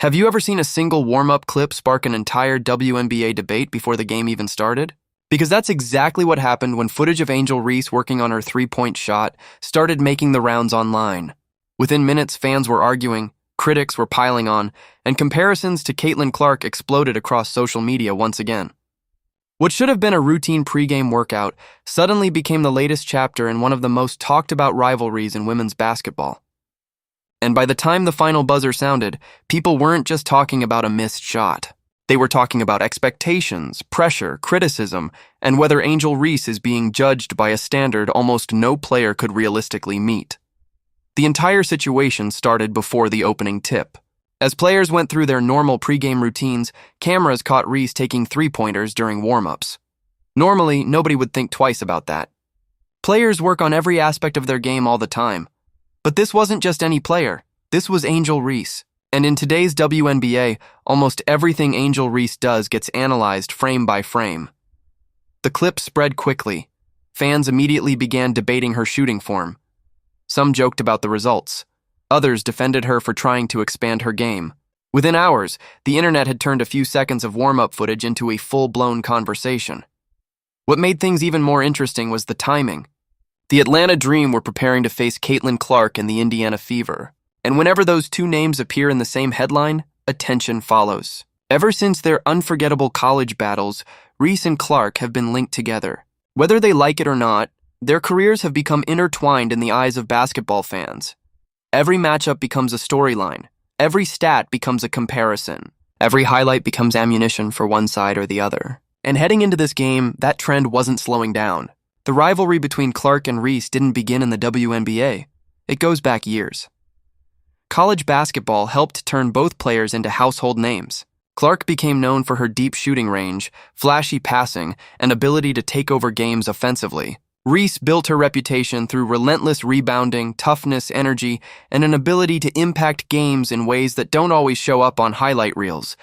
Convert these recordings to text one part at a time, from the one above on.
Have you ever seen a single warm-up clip spark an entire WNBA debate before the game even started? Because that's exactly what happened when footage of Angel Reese working on her three-point shot started making the rounds online. Within minutes, fans were arguing, critics were piling on, and comparisons to Caitlin Clark exploded across social media once again. What should have been a routine pregame workout suddenly became the latest chapter in one of the most talked-about rivalries in women's basketball. And by the time the final buzzer sounded, people weren't just talking about a missed shot. They were talking about expectations, pressure, criticism, and whether Angel Reese is being judged by a standard almost no player could realistically meet. The entire situation started before the opening tip. As players went through their normal pregame routines, cameras caught Reese taking three-pointers during warm-ups. Normally, nobody would think twice about that. Players work on every aspect of their game all the time. But this wasn't just any player. This was Angel Reese. And in today's WNBA, almost everything Angel Reese does gets analyzed frame by frame. The clip spread quickly. Fans immediately began debating her shooting form. Some joked about the results. Others defended her for trying to expand her game. Within hours, the internet had turned a few seconds of warm-up footage into a full-blown conversation. What made things even more interesting was the timing. The Atlanta Dream were preparing to face Caitlin Clark and the Indiana Fever. And whenever those two names appear in the same headline, attention follows. Ever since their unforgettable college battles, Reese and Clark have been linked together. Whether they like it or not, their careers have become intertwined in the eyes of basketball fans. Every matchup becomes a storyline. Every stat becomes a comparison. Every highlight becomes ammunition for one side or the other. And heading into this game, that trend wasn't slowing down. The rivalry between Clark and Reese didn't begin in the WNBA. It goes back years. College basketball helped turn both players into household names. Clark became known for her deep shooting range, flashy passing, and ability to take over games offensively. Reese built her reputation through relentless rebounding, toughness, energy, and an ability to impact games in ways that don't always show up on highlight reels.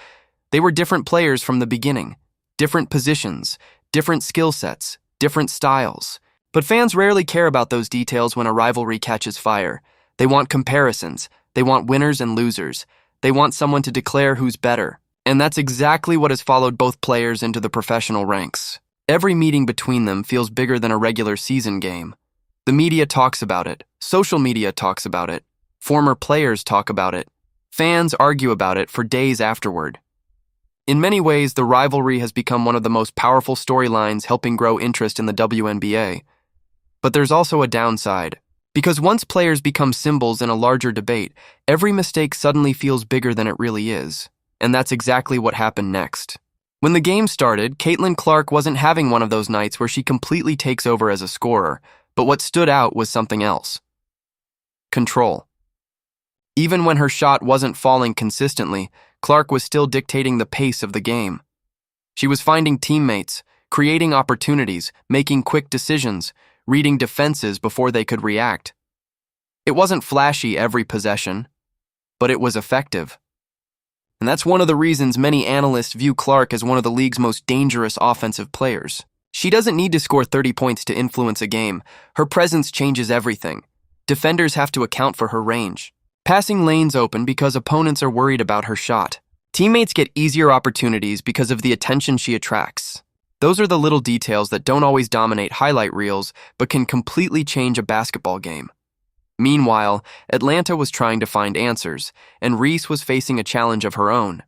They were different players from the beginning, different positions, different skill sets, different styles. But fans rarely care about those details when a rivalry catches fire. They want comparisons. They want winners and losers. They want someone to declare who's better. And that's exactly what has followed both players into the professional ranks. Every meeting between them feels bigger than a regular season game. The media talks about it. Social media talks about it. Former players talk about it. Fans argue about it for days afterward. In many ways, the rivalry has become one of the most powerful storylines helping grow interest in the WNBA. But there's also a downside. Because once players become symbols in a larger debate, every mistake suddenly feels bigger than it really is. And that's exactly what happened next. When the game started, Caitlin Clark wasn't having one of those nights where she completely takes over as a scorer, but what stood out was something else. Control. Even when her shot wasn't falling consistently, Clark was still dictating the pace of the game. She was finding teammates, creating opportunities, making quick decisions, reading defenses before they could react. It wasn't flashy every possession, but it was effective. And that's one of the reasons many analysts view Clark as one of the league's most dangerous offensive players. She doesn't need to score 30 points to influence a game. Her presence changes everything. Defenders have to account for her range. Passing lanes open because opponents are worried about her shot. Teammates get easier opportunities because of the attention she attracts. Those are the little details that don't always dominate highlight reels, but can completely change a basketball game. Meanwhile, Atlanta was trying to find answers, and Reese was facing a challenge of her own.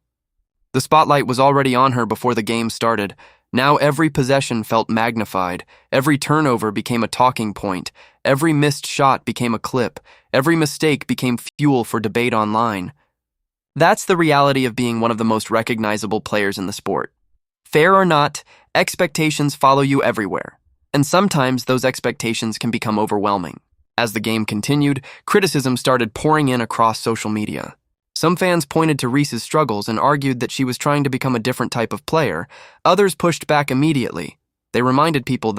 The spotlight was already on her before the game started. Now every possession felt magnified. Every turnover became a talking point. Every missed shot became a clip. Every mistake became fuel for debate online. That's the reality of being one of the most recognizable players in the sport. Fair or not, expectations follow you everywhere, and sometimes those expectations can become overwhelming. As the game continued, criticism started pouring in across social media. Some fans pointed to Reese's struggles and argued that she was trying to become a different type of player. Others pushed back immediately. They reminded people